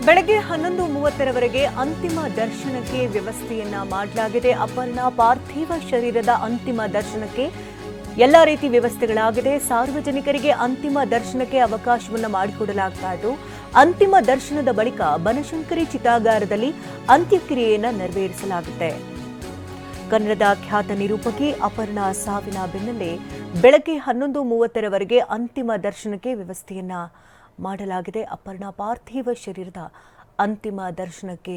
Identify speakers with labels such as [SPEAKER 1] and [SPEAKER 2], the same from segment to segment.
[SPEAKER 1] ಬೆಳಗ್ಗೆ 11:30ರವರೆಗೆ ಅಂತಿಮ ದರ್ಶನಕ್ಕೆ ವ್ಯವಸ್ಥೆಯನ್ನ ಮಾಡಲಾಗಿದೆ. ಅಪರ್ಣಾ ಪಾರ್ಥಿವ ಶರೀರದ ಅಂತಿಮ ದರ್ಶನಕ್ಕೆ ಎಲ್ಲ ರೀತಿ ವ್ಯವಸ್ಥೆಗಳಾಗಿದೆ. ಸಾರ್ವಜನಿಕರಿಗೆ ಅಂತಿಮ ದರ್ಶನಕ್ಕೆ ಅವಕಾಶವನ್ನು ಮಾಡಿಕೊಡಲಾಗ್ತಾ ಇದ್ದು, ಅಂತಿಮ ದರ್ಶನದ ಬಳಿಕ ಬನಶಂಕರಿ ಚಿತಾಗಾರದಲ್ಲಿ ಅಂತ್ಯಕ್ರಿಯೆಯನ್ನು ನೆರವೇರಿಸಲಾಗುತ್ತೆ. ಕನ್ನಡದ ಖ್ಯಾತ ನಿರೂಪಕಿ ಅಪರ್ಣಾ ಸಾವಿನ ಬೆನ್ನಲ್ಲೇ ಬೆಳಗ್ಗೆ 11:30ರವರೆಗೆ ಅಂತಿಮ ದರ್ಶನಕ್ಕೆ ವ್ಯವಸ್ಥೆಯನ್ನ ಮಾಡಲಾಗಿದೆ. ಅಪರ್ಣಾ ಪಾರ್ಥಿವ ಶರೀರದ ಅಂತಿಮ ದರ್ಶನಕ್ಕೆ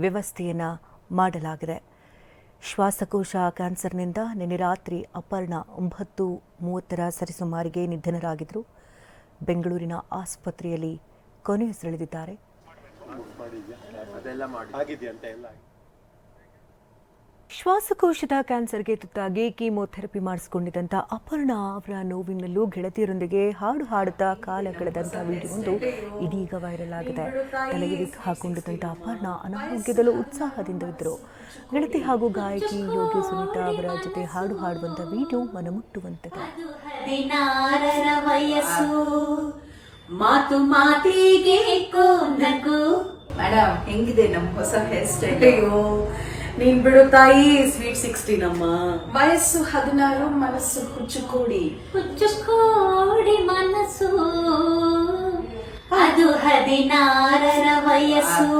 [SPEAKER 1] ವ್ಯವಸ್ಥೆಯನ್ನ ಮಾಡಲಾಗಿದೆ. ಶ್ವಾಸಕೋಶ ಕ್ಯಾನ್ಸರ್ನಿಂದ ನಿನ್ನೆ ರಾತ್ರಿ ಅಪರ್ಣಾ 9:30ರ ಸರಿಸುಮಾರಿಗೆ ನಿಧನರಾಗಿದ್ದರು. ಬೆಂಗಳೂರಿನ ಆಸ್ಪತ್ರೆಯಲ್ಲಿ ಕೊನೆಯುಸಿರೆಳೆದಿದ್ದಾರೆ. ಶ್ವಾಸಕೋಶದ ಕ್ಯಾನ್ಸರ್ಗೆ ತುತ್ತಾಗಿ ಕೀಮೋಥೆರಪಿ ಮಾಡಿಸಿಕೊಂಡಿದ್ದಂಥ ಅಪರ್ಣಾ ಅವರ ನೋವಿನಲ್ಲೂ ಗೆಳತಿಯರೊಂದಿಗೆ ಹಾಡು ಹಾಡುತ್ತಾ ಕಾಲ ಕಳೆದಂಥ ವಿಡಿಯೋವೊಂದು ಇದೀಗ ವೈರಲ್ ಆಗಿದೆ. ತಲೆಗೆ ವಿಗ್ ಹಾಕೊಂಡಿದ್ದಂಥ ಅಪರ್ಣಾ ಅನಾರೋಗ್ಯದಲ್ಲೂ ಉತ್ಸಾಹದಿಂದ ಇದ್ದರು. ಗೆಳತಿ ಹಾಗೂ ಗಾಯಕಿ ಯೋಗಿ ಸುನೀತಾ ಅವರ ಜೊತೆ ಹಾಡು ಹಾಡುವಂಥ ವಿಡಿಯೋ ಮನಮುಟ್ಟುವಂತಿದೆ.
[SPEAKER 2] ಮೇಡಮ್ ಹೆಂಗಿದೆ ನಮ್ಮ ಹೊಸ ಹೇರ್ ಸ್ಟೈಲ್? ನೀನ್ ಬಿಡು ತಾಯಿ, ಸ್ವೀಟ್ 16 ನಮ್ಮ ವಯಸ್ಸು 16, ಮನಸ್ಸು ಹುಚ್ಚುಕೋಡಿ
[SPEAKER 3] ಮನಸ್ಸು ಅದು 16ರ ವಯಸ್ಸು.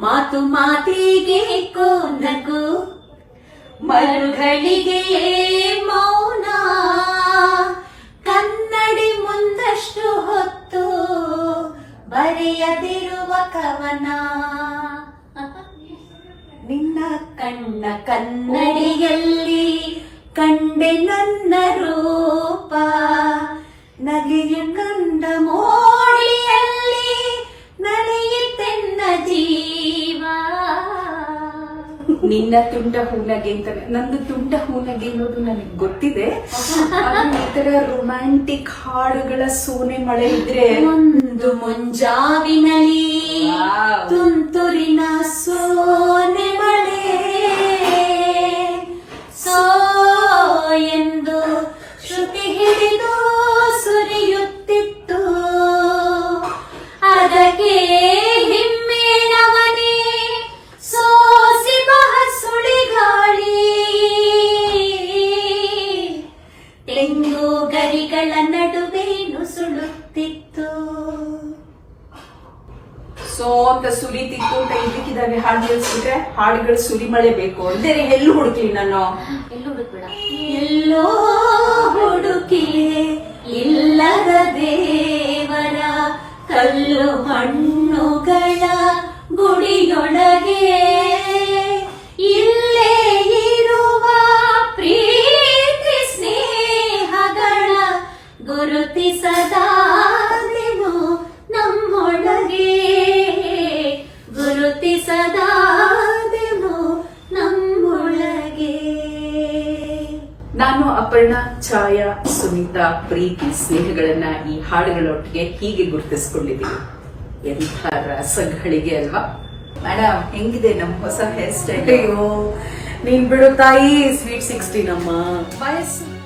[SPEAKER 3] ಮಾತು ಮಾತಿಗೆ ನಗು, ಮರುಗಳಿಗೆ ಮೌನ, ಕನ್ನಡಿ ಮುಂದಷ್ಟು ಹೊತ್ತು ಬರೆಯದಿರುವ ಕವನ. ನಿನ್ನ ಕಣ್ಣ ಕನ್ನಡಿಯಲ್ಲಿ ಕಂಡೆ ನನ್ನ ರೂಪ, ನಗೆಯ ಕಂಡ ಮೋಡಿಯಲ್ಲಿ ನಡೆಯುತ್ತೆನ್ನ ಜೀವ.
[SPEAKER 2] ನಿನ್ನ ತುಂಡ ಹೂನಗೆ ಅಂತ, ನಂದು ತುಂಡ ಹೂನಗೆ ಅನ್ನೋದು ನನಗೆ ಗೊತ್ತಿದೆ. ಈ ತರ ರೊಮ್ಯಾಂಟಿಕ್ ಹಾಡುಗಳ ಸೋನೆ ಮಳೆ ಇದ್ರೆ
[SPEAKER 3] ಒಂದು ಮುಂಜಾವಿನಲ್ಲಿ ತುಂತುರಿನ ಸೋನೆ ಮಳೆ ಸೋ ಎಂದು ಶ್ರುತಿ ಹಿಡಿದು ಸುರಿಯುತ್ತಿತ್ತು. ಅದಕ್ಕೆ ಹಿಮ್ಮೇಳವನೇ ಸೋಸಿ ಬಹ ಸುಳಿಗಾಳಿ, ತೆಂಗು ಗರಿಗಳ ನಡುವೆ ನುಸುಳುತ್ತಿತ್ತು.
[SPEAKER 2] ಸೋ ಅಂತ ಸುರಿತಿತ್ತು ಅಂತ ಇದಕ್ಕಿದ್ದಾವೆ ಹಾಡು ಹೇಳ್ಸ್ಬಿಟ್ರೆ ಹಾಡುಗಳು ಸುರಿ ಮಳೆ ಬೇಕು ಅಂದ್ರೆ ಎಲ್ಲೂ ಹುಡುಕಿ ನಾನು
[SPEAKER 3] ಎಲ್ಲೂ ಹುಡುಕ್ಬೇಡ. ಎಲ್ಲೋ ಹುಡುಕಿ ಇಲ್ಲದ ದೇವರ ಕಲ್ಲು ಮಣ್ಣುಗಳ ಗುಡಿಯೊಳಗೆ ಇಲ್ಲೇ ಇರುವ ಪ್ರೀತಿ ಸ್ನೇಹಗಳ ಗುರುತಿಸದಾದೆನು ನಮ್ಮೊಳಗೆ, ಗುರುತಿಸದಾದೆನು ನಮ್ಮೊಳಗೆ.
[SPEAKER 2] ನಾನು ಅಪರ್ಣಾ, ಛಾಯಾ, ಸುನೀತಾ ಪ್ರೀತಿ ಸ್ನೇಹಗಳನ್ನ ಈ ಹಾಡುಗಳೊಟ್ಟಿಗೆ ಹೀಗೆ ಗುರುತಿಸ್ಕೊಂಡಿದ್ದೀನಿ. ಎಂಥ ರಸಗಳಿಗೆ ಅಲ್ವಾ? ಮೇಡಮ್ ಹೆಂಗಿದೆ ನಮ್ಮ ಹೊಸ ಹೇರ್ ಸ್ಟೈಲ್? ನೀನ್ ಬಿಡು ತಾಯಿ, ಸ್ವೀಟ್ 16 ನಮ್ಮ ವಯಸ್ಸು